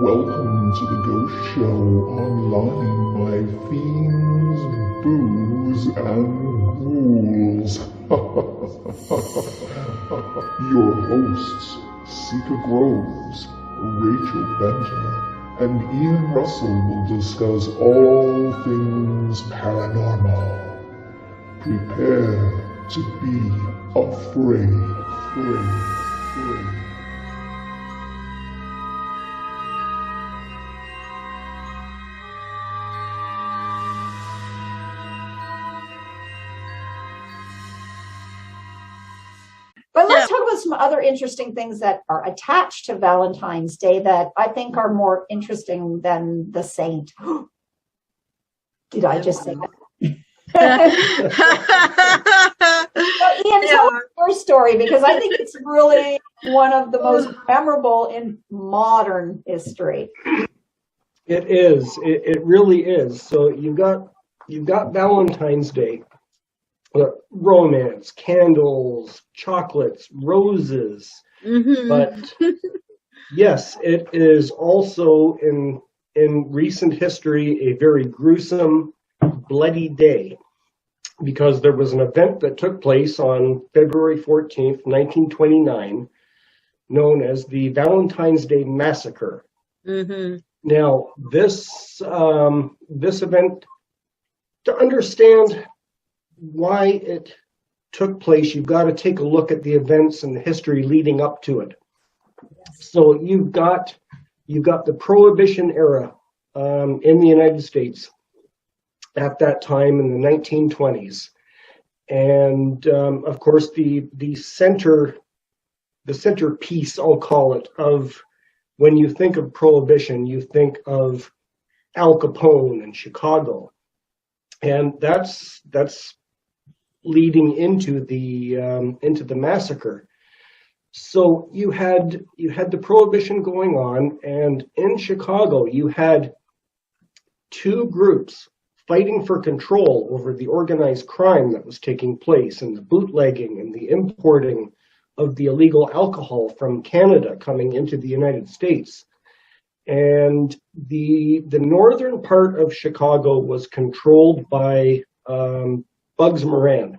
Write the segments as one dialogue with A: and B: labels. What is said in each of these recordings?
A: Welcome to the Ghost Show online, my fiends, booze, and ghouls. Your hosts, Seika Groves, Rachel Benter, and Ian Russell will discuss all things paranormal. Prepare to be afraid.
B: But let's talk about some other interesting things that are attached to Valentine's Day that I think are more interesting than the saint. Did I just say that? So, Ian, tell us your story, because I think it's really one of the most memorable in modern history.
C: It is. It really is. So you've got Valentine's Day. Romance, candles, chocolates, roses. Mm-hmm. But yes, it is also in recent history a very gruesome, bloody day, because there was an event that took place on February 14th, 1929, known as the Valentine's Day Massacre. Mm-hmm. Now, this event, to understand why it took place, you've got to take a look at the events and the history leading up to it. So you've got the Prohibition era in the United States at that time in the 1920s, and of course the centerpiece, I'll call it, of when you think of Prohibition, you think of Al Capone and Chicago, and that's leading into the massacre. So you had the Prohibition going on, and in Chicago you had two groups fighting for control over the organized crime that was taking place, and the bootlegging and the importing of the illegal alcohol from Canada coming into the United States. And the northern part of Chicago was controlled by Bugs Moran,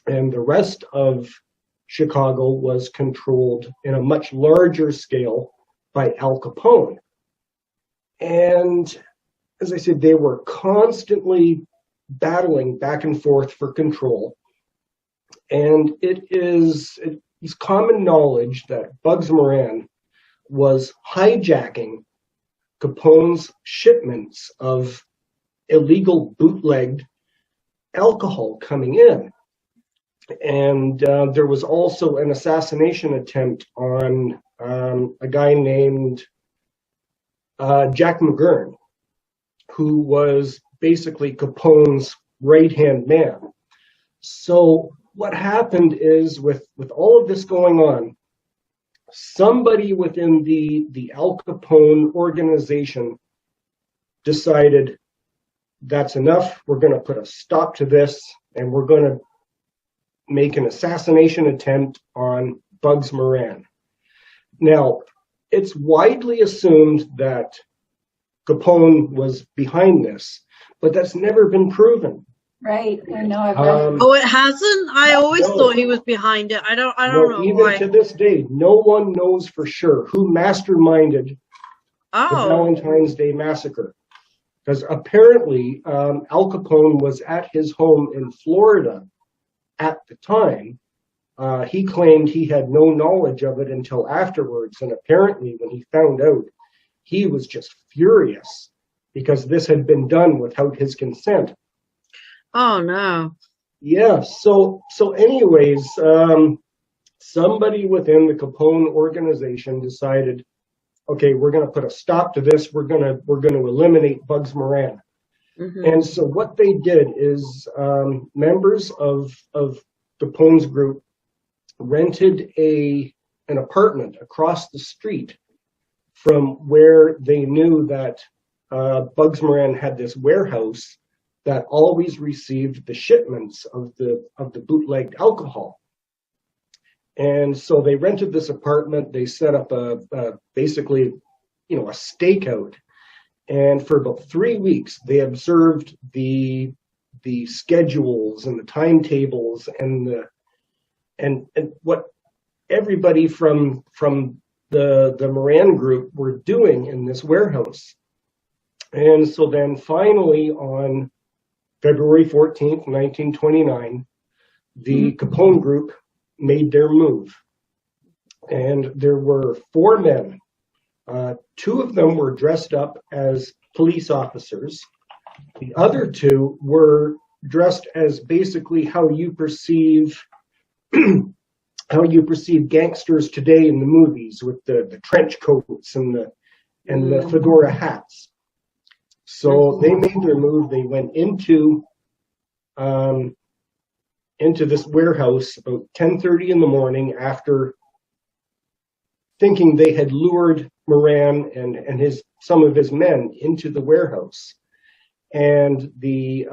C: and the rest of Chicago was controlled in a much larger scale by Al Capone. And as I said, they were constantly battling back and forth for control. And it's common knowledge that Bugs Moran was hijacking Capone's shipments of illegal bootlegged alcohol coming in. And there was also an assassination attempt on a guy named Jack McGurn, who was basically Capone's right-hand man. So what happened is, with all of this going on, somebody within the Al Capone organization decided, that's enough, we're going to put a stop to this, and we're going to make an assassination attempt on Bugs Moran. Now, it's widely assumed that Capone was behind this, but that's never been proven.
B: Right, I know.
D: Oh, it hasn't? I always thought he was behind it. I don't know
C: even
D: why.
C: To this day, no one knows for sure who masterminded the Valentine's Day Massacre. Because apparently Al Capone was at his home in Florida at the time. He claimed he had no knowledge of it until afterwards, and apparently when he found out, he was just furious because this had been done without his consent.
D: Oh no.
C: Yeah, so anyways, somebody within the Capone organization decided, okay, we're going to put a stop to this. We're going to eliminate Bugs Moran. Mm-hmm. And so what they did is members of Capone's group rented an apartment across the street from where they knew that Bugs Moran had this warehouse that always received the shipments of the bootlegged alcohol. And so they rented this apartment. They set up basically a stakeout. And for about 3 weeks, they observed the schedules and the timetables and what everybody from the Moran group were doing in this warehouse. And so then finally on February 14th, 1929, the Capone group made their move. And there were 4 men. 2 of them were dressed up as police officers. The other 2 were dressed as basically how you perceive gangsters today in the movies, with the trench coats and the fedora hats. So they made their move. They went into this warehouse about 10:30 in the morning, after thinking they had lured Moran and some of his men into the warehouse. And the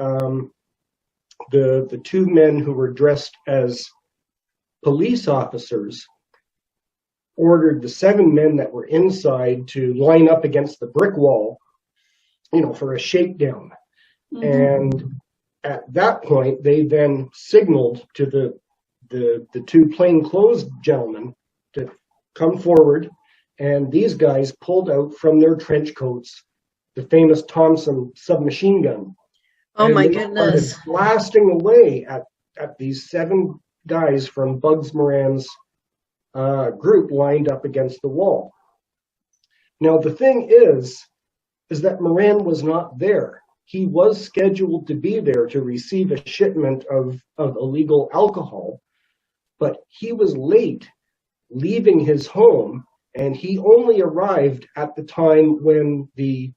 C: 2 men who were dressed as police officers ordered the 7 men that were inside to line up against the brick wall, for a shakedown. And at that point, they then signaled to the 2 plainclothes gentlemen to come forward, and these guys pulled out from their trench coats the famous Thompson submachine gun.
D: Oh,
C: and
D: my
C: they
D: goodness.
C: started blasting away at these 7 guys from Bugs Moran's group lined up against the wall. Now, the thing is that Moran was not there. He was scheduled to be there to receive a shipment of illegal alcohol, but he was late leaving his home, and he only arrived at the time when the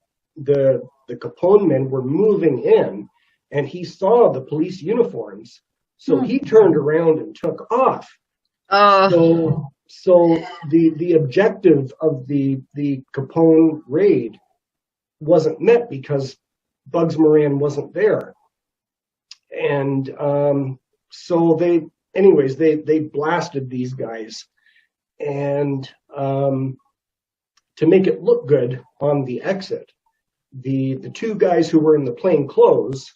C: Capone men were moving in, and he saw the police uniforms. So he turned around and took off. So the objective of the Capone raid wasn't met because Bugs Moran wasn't there. And so they blasted these guys. And to make it look good on the exit, the 2 guys who were in the plain clothes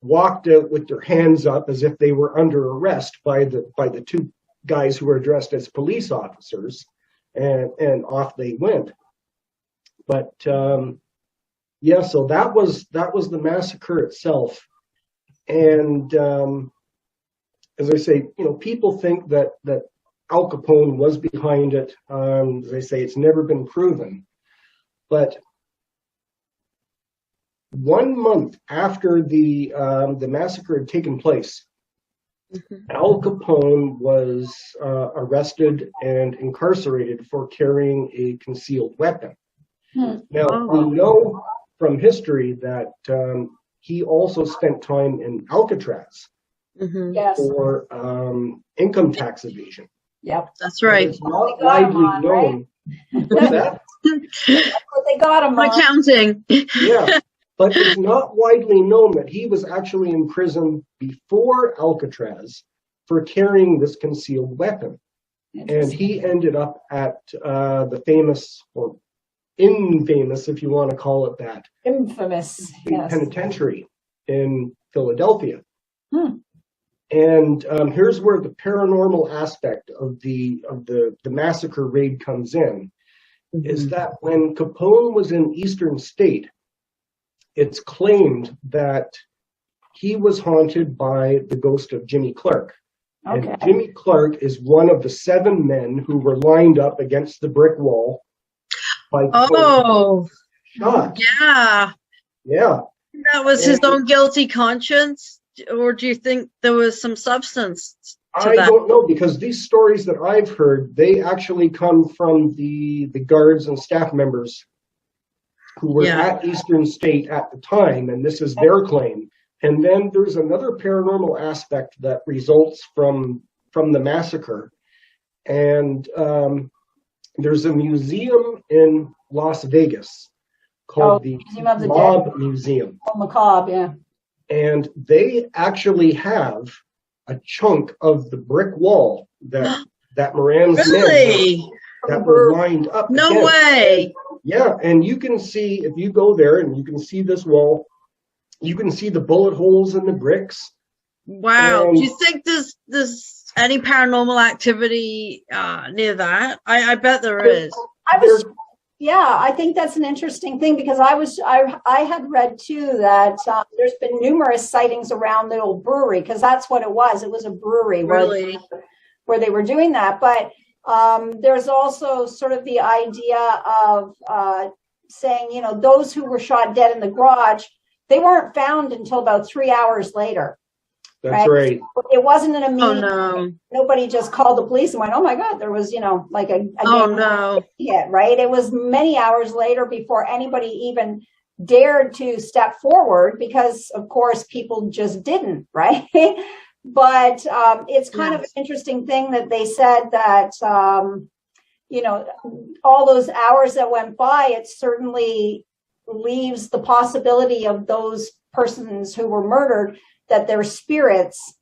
C: walked out with their hands up as if they were under arrest by the 2 guys who were dressed as police officers, and off they went. But so that was the massacre itself. And as I say, people think that Al Capone was behind it. As I say, it's never been proven. But 1 month after the massacre had taken place, Al Capone was arrested and incarcerated for carrying a concealed weapon. Now, we know from history that he also spent time in Alcatraz for income tax evasion.
B: Yep,
D: that's right.
C: It's not widely known.
B: Right?
C: What's that?
B: That's what they got him on.
D: Accounting.
C: Yeah, but it's not widely known that he was actually in prison before Alcatraz for carrying this concealed weapon. And he ended up at the famous, or infamous, if you want to call it that,
B: infamous
C: penitentiary in Philadelphia. And here's where the paranormal aspect of the massacre raid comes in, is that when Capone was in Eastern State, it's claimed that he was haunted by the ghost of Jimmy Clark. Okay. And Jimmy Clark is one of the 7 men who were lined up against the brick wall by shot. Yeah.
D: That was his own guilty conscience, or do you think there was some substance to that?
C: I don't know, because these stories that I've heard, they actually come from the guards and staff members who were at Eastern State at the time, and this is their claim. And then there's another paranormal aspect that results from the massacre. And there's a museum in Las Vegas called the Mob Museum.
B: Oh, macabre, yeah.
C: And they actually have a chunk of the brick wall that Moran's men that were lined up.
D: No way.
C: Yeah, and you can see, if you go there and you can see this wall, you can see the bullet holes in the bricks.
D: Wow.
C: And
D: Do you think there's any paranormal activity near that? I bet there is.
B: I think that's an interesting thing, because I had read too that there's been numerous sightings around the old brewery, because that's what it was. It was a brewery
D: Really?
B: where they were doing that. But there's also sort of the idea of saying, you know, those who were shot dead in the garage, they weren't found until about 3 hours later.
C: that's right.
B: So it wasn't an
D: Oh
B: immediate.
D: no.
B: Nobody just called the police and went, "Oh my God, there was, you know, like a
D: Oh no.
B: hit," right? It was many hours later before anybody even dared to step forward, because, of course, people just didn't, right? But it's kind of an interesting thing that they said that, you know, all those hours that went by, it certainly leaves the possibility of those persons who were murdered, that their spirits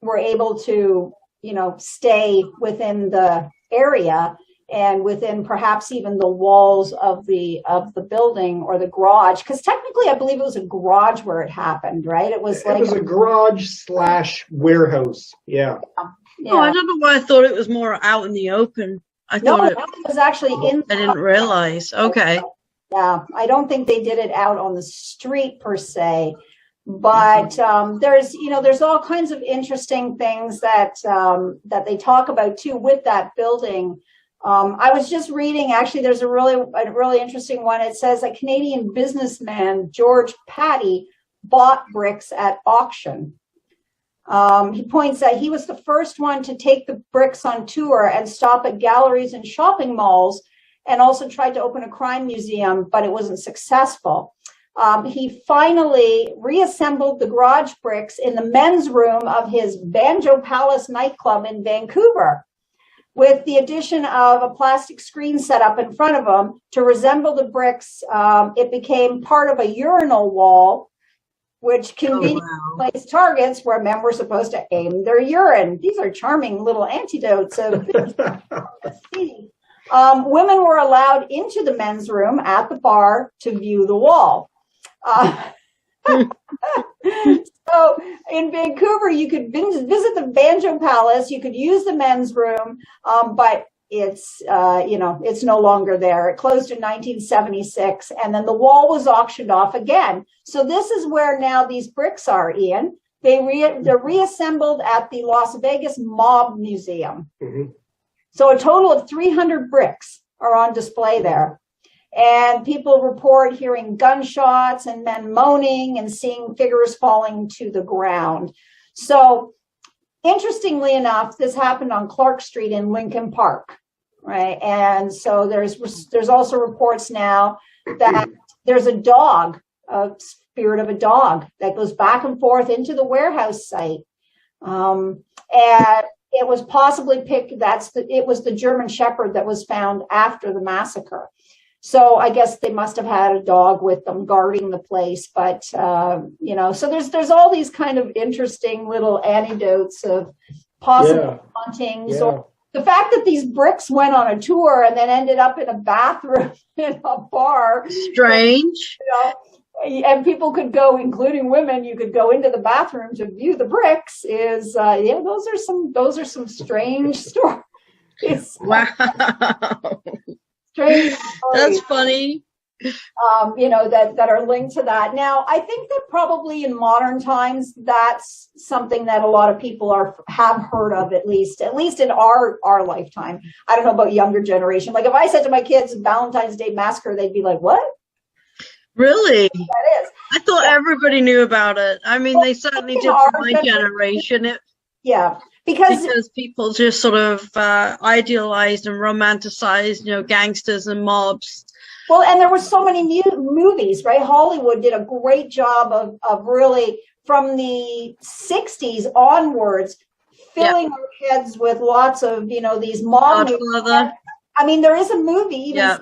B: were able to, you know, stay within the area and within perhaps even the walls of the building or the garage, because technically I believe it was a garage where it happened, right? It was
C: a garage / warehouse. Yeah.
B: Yeah.
D: Oh, I don't know why I thought it was more out in the open. I thought
B: it was actually in.
D: I didn't realize. Okay.
B: Yeah, I don't think they did it out on the street per se, but there's all kinds of interesting things that they talk about too with that building. I was just reading, actually, there's a really interesting one. It says a Canadian businessman, George Patty, bought bricks at auction. He points that he was the first one to take the bricks on tour and stop at galleries and shopping malls, and also tried to open a crime museum, but it wasn't successful. He finally reassembled the garage bricks in the men's room of his Banjo Palace nightclub in Vancouver, with the addition of a plastic screen set up in front of him to resemble the bricks. It became part of a urinal wall, which conveniently placed targets where men were supposed to aim their urine. These are charming little antidotes of women were allowed into the men's room at the bar to view the wall. So in Vancouver, you could visit the Banjo Palace. You could use the men's room, but it's no longer there. It closed in 1976, and then the wall was auctioned off again. So this is where now these bricks are, Ian. They're reassembled at the Las Vegas Mob Museum. Mm-hmm. So a total of 300 bricks are on display there. And people report hearing gunshots and men moaning and seeing figures falling to the ground. So interestingly enough, this happened on Clark Street in Lincoln Park, right? And so there's also reports now that there's a spirit of a dog that goes back and forth into the warehouse site. And it was possibly it was the German Shepherd that was found after the massacre. So I guess they must have had a dog with them guarding the place. But, so there's all these kind of interesting little anecdotes of possible hauntings. Yeah. Or the fact that these bricks went on a tour and then ended up in a bathroom in a bar.
D: Strange.
B: And people could go, including women, you could go into the bathroom to view the bricks. Those are some strange stories.
D: Wow.
B: Strange stories.
D: That's funny.
B: That are linked to that. Now, I think that probably in modern times, that's something that a lot of people have heard of, at least in our lifetime. I don't know about younger generation. Like if I said to my kids Valentine's Day Massacre, they'd be like, "What?
D: Really?
B: That is."
D: I thought everybody knew about it. I mean, they certainly did for my generation. Because people just sort of idealized and romanticized, gangsters and mobs.
B: Well, and there were so many movies, right? Hollywood did a great job of really, from the 60s onwards, filling our heads with lots of, these mob movies. I mean, there is a movie, even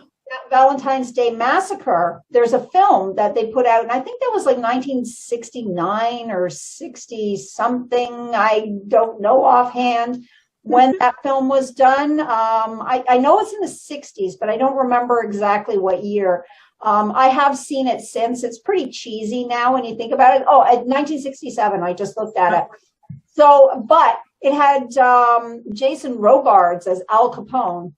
B: Valentine's Day Massacre. There's a film that they put out, and I think that was like 1969 or 60 something. I don't know offhand, when that film was done. I know it's in the 60s, but I don't remember exactly what year. I have seen it since. It's pretty cheesy now when you think about it. Oh, 1967. I just looked at it. So, but it had Jason Robards as Al Capone.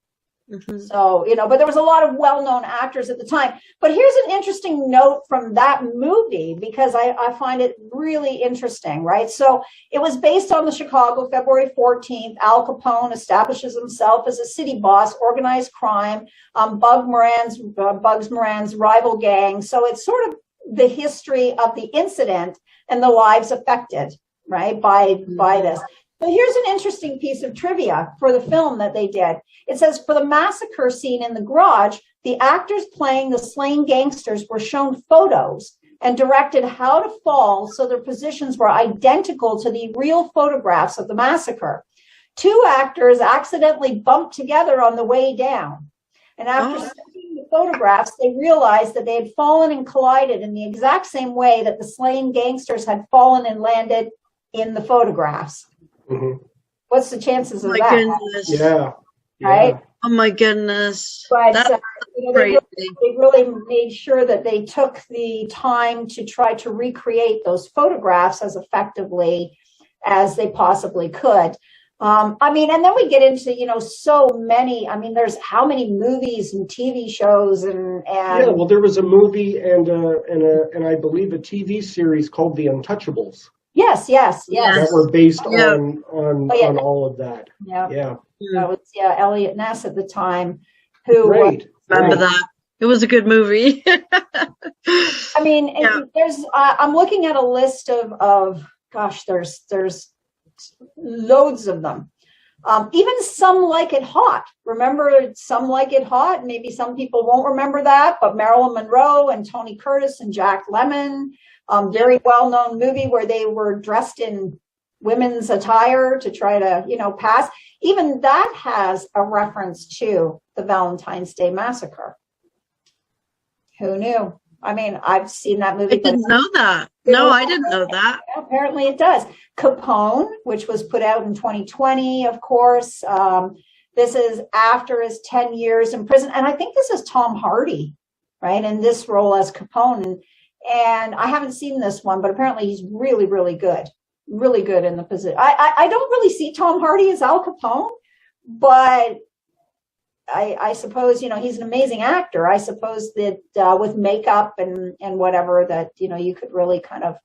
B: Mm-hmm. So, but there was a lot of well-known actors at the time. But here's an interesting note from that movie, because I find it really interesting, right? So it was based on the Chicago, February 14th. Al Capone establishes himself as a city boss, organized crime, Bugs Moran's rival gang. So it's sort of the history of the incident and the lives affected, right, by this. So here's an interesting piece of trivia for the film that they did. It says, for the massacre scene in the garage, the actors playing the slain gangsters were shown photos and directed how to fall so their positions were identical to the real photographs of the massacre. 2 actors accidentally bumped together on the way down. And after studying the photographs, they realized that they had fallen and collided in the exact same way that the slain gangsters had fallen and landed in the photographs. Mm-hmm. What's the chances of that?
D: Goodness.
C: Yeah.
B: Right?
D: Oh my goodness.
B: But they really made sure that they took the time to try to recreate those photographs as effectively as they possibly could. And then we get into, so many, there's how many movies and TV shows and
C: yeah, well, there was a movie and I believe a TV series called The Untouchables.
B: Yes.
C: That were based on all of that.
B: Yeah. That was Elliot Ness at the time, who
D: remember that. It was a good movie.
B: There's I'm looking at a list of there's loads of them. Even Some Like It Hot. Remember Some Like It Hot? Maybe some people won't remember that, but Marilyn Monroe and Tony Curtis and Jack Lemmon, very well-known movie where they were dressed in women's attire to try to, pass. Even that has a reference to the Valentine's Day Massacre. Who knew? I've seen that movie.
D: I didn't know that. No, I didn't know that.
B: Apparently it does. Capone, which was put out in 2020, of course. This is after his 10 years in prison. And I think this is Tom Hardy, right, in this role as Capone. And I haven't seen this one, but apparently he's really, really good. Really good in the position. I don't really see Tom Hardy as Al Capone, but I suppose, he's an amazing actor. I suppose that with makeup and whatever that, you could really kind of,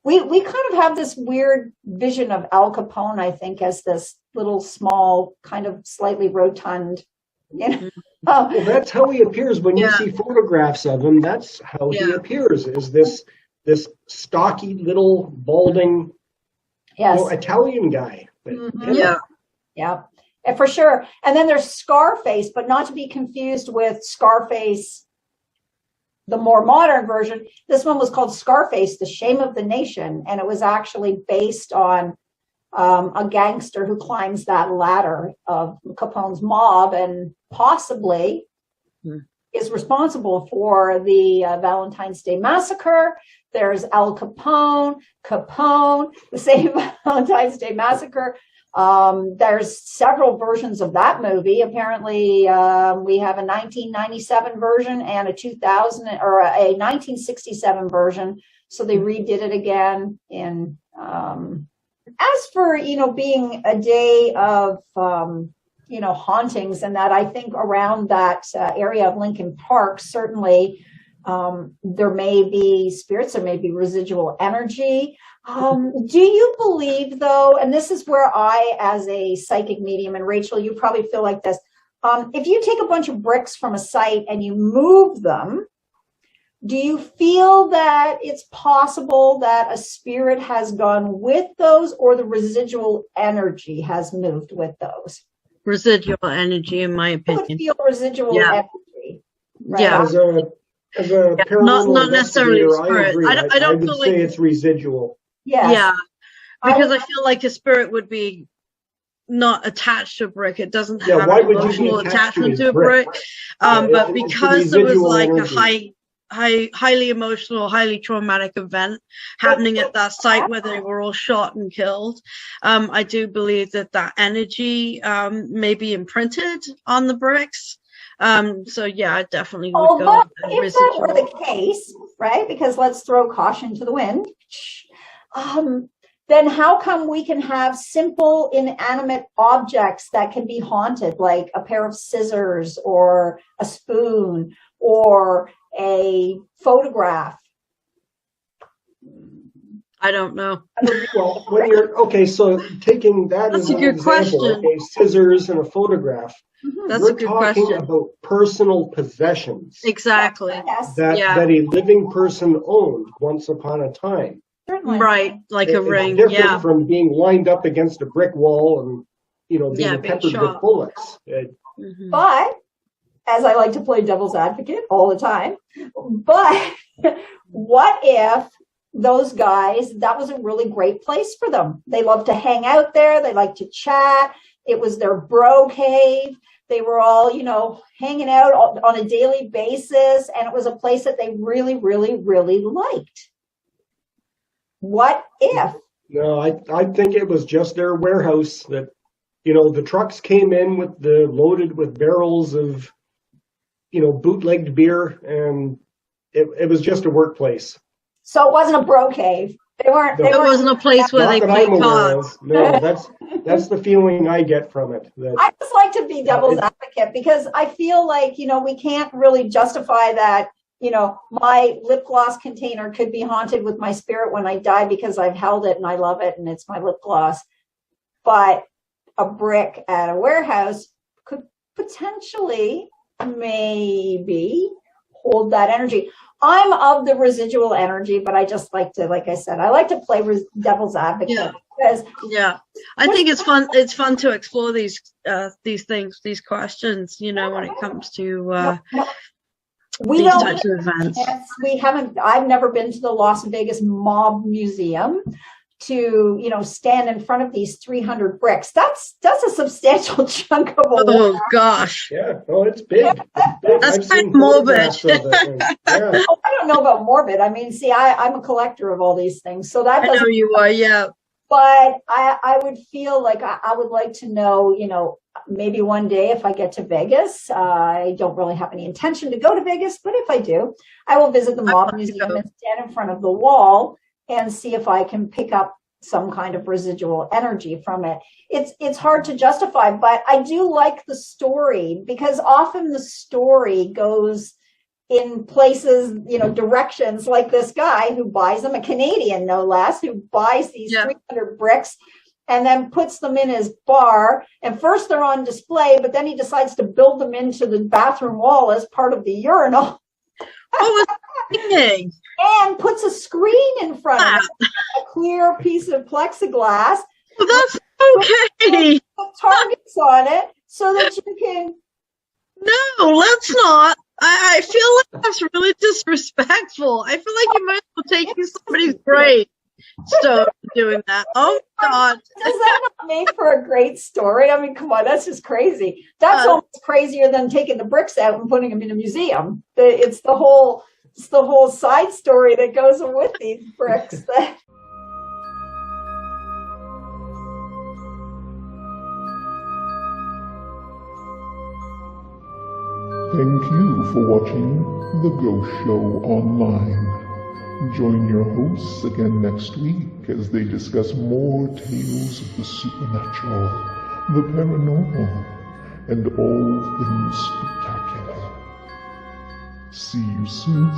B: we kind of have this weird vision of Al Capone, I think, as this little small, kind of slightly rotund,
C: Well, that's how he appears when you see photographs of him. That's how he appears, is this stocky little balding Italian guy.
B: Mm-hmm. Yeah, for sure. And then there's Scarface, but not to be confused with Scarface, the more modern version. This one was called Scarface, The Shame of the Nation, and it was actually based on a gangster who climbs that ladder of Capone's mob and possibly is responsible for the Valentine's Day Massacre. There's Al Capone, the same Valentine's Day Massacre. There's several versions of that movie. Apparently, we have a 1997 version and a 2000 or a 1967 version. So they redid it again in. As for, being a day of, hauntings and that, I think around that area of Lincoln Park, certainly there may be spirits, there may be residual energy. Do you believe, though, and this is where I, as a psychic medium, and Rachel, you probably feel like this, if you take a bunch of bricks from a site and you move them, do you feel that it's possible that a spirit has gone with those, or the residual energy has moved with those?
D: Residual energy, in my opinion.
B: I would feel residual energy. Right?
C: Yeah. As a paranormal
D: not necessarily spirit.
C: I would say it's residual.
B: Yes.
D: Yeah. Because I feel like a spirit would be not attached to a brick. It doesn't have an emotional attachment to a brick. But because there was like highly emotional, highly traumatic event happening at that site where they were all shot and killed. I do believe that energy may be imprinted on the bricks. So yeah, I definitely would go with that
B: if that were the case, right? Because let's throw caution to the wind. Then how come we can have simple inanimate objects that can be haunted, like a pair of scissors or a spoon or a photograph?
D: I don't know.
C: Well, when you're okay, so taking that as an example, okay, scissors and a photograph.
D: That's
C: We're
D: a good
C: talking
D: question.
C: about personal possessions.
D: Exactly.
B: Yes.
C: That a living person owned once upon a time.
B: Certainly.
D: Right, like a ring.
C: It's different
D: Yeah.
C: from being lined up against a brick wall and being peppered with bullets.
B: But as I like to play devil's advocate all the time, but what if those guys, that was a really great place for them? They loved to hang out there. They liked to chat. It was their bro cave. They were all, hanging out on a daily basis. And it was a place that they really, really, really liked. What if?
C: No, I think it was just their warehouse that, the trucks came in loaded with barrels of, bootlegged beer, and it was just a workplace.
B: So it wasn't a bro cave. It
D: wasn't a place where they played cards.
C: No, that's the feeling I get from it.
B: I just like to be devil's advocate because I feel like, we can't really justify that, my lip gloss container could be haunted with my spirit when I die because I've held it and I love it and it's my lip gloss. But a brick at a warehouse could potentially, maybe, hold that energy. I'm of the residual energy, but I just like to, like I said, I like to play devil's advocate.
D: Yeah. I think it's fun. It's fun to explore these things, these questions, when it comes to these types of events.
B: I've never been to the Las Vegas Mob Museum to, stand in front of these 300 bricks. That's a substantial chunk of a
D: Oh gosh.
C: Yeah, it's big.
D: That's quite morbid.
B: I don't know about morbid. I mean, see, I'm a collector of all these things. So that doesn't.
D: I know you are, yeah.
B: But I would feel like I would like to know, maybe one day if I get to Vegas, I don't really have any intention to go to Vegas, but if I do, I will visit the Mob Museum and stand in front of the wall and see if I can pick up some kind of residual energy from it. It's hard to justify, but I do like the story because often the story goes in places, directions, like this guy who buys them, a Canadian no less, who buys these 300 bricks and then puts them in his bar. And first they're on display, but then he decides to build them into the bathroom wall as part of the urinal. And puts a screen in front of it, a clear piece of plexiglass.
D: Well, that's okay.
B: Put targets on it so that you can.
D: No, let's not. I feel like that's really disrespectful. I feel like you might as well taking somebody's grave. So doing that. Oh God.
B: Does that not make for a great story? I mean, come on, that's just crazy. That's almost crazier than taking the bricks out and putting them in a museum. It's the whole side story that goes with these bricks.
A: Thank you for watching The Ghost Show Online. Join your hosts again next week as they discuss more tales of the supernatural, the paranormal, and all things spectacular. See you soon.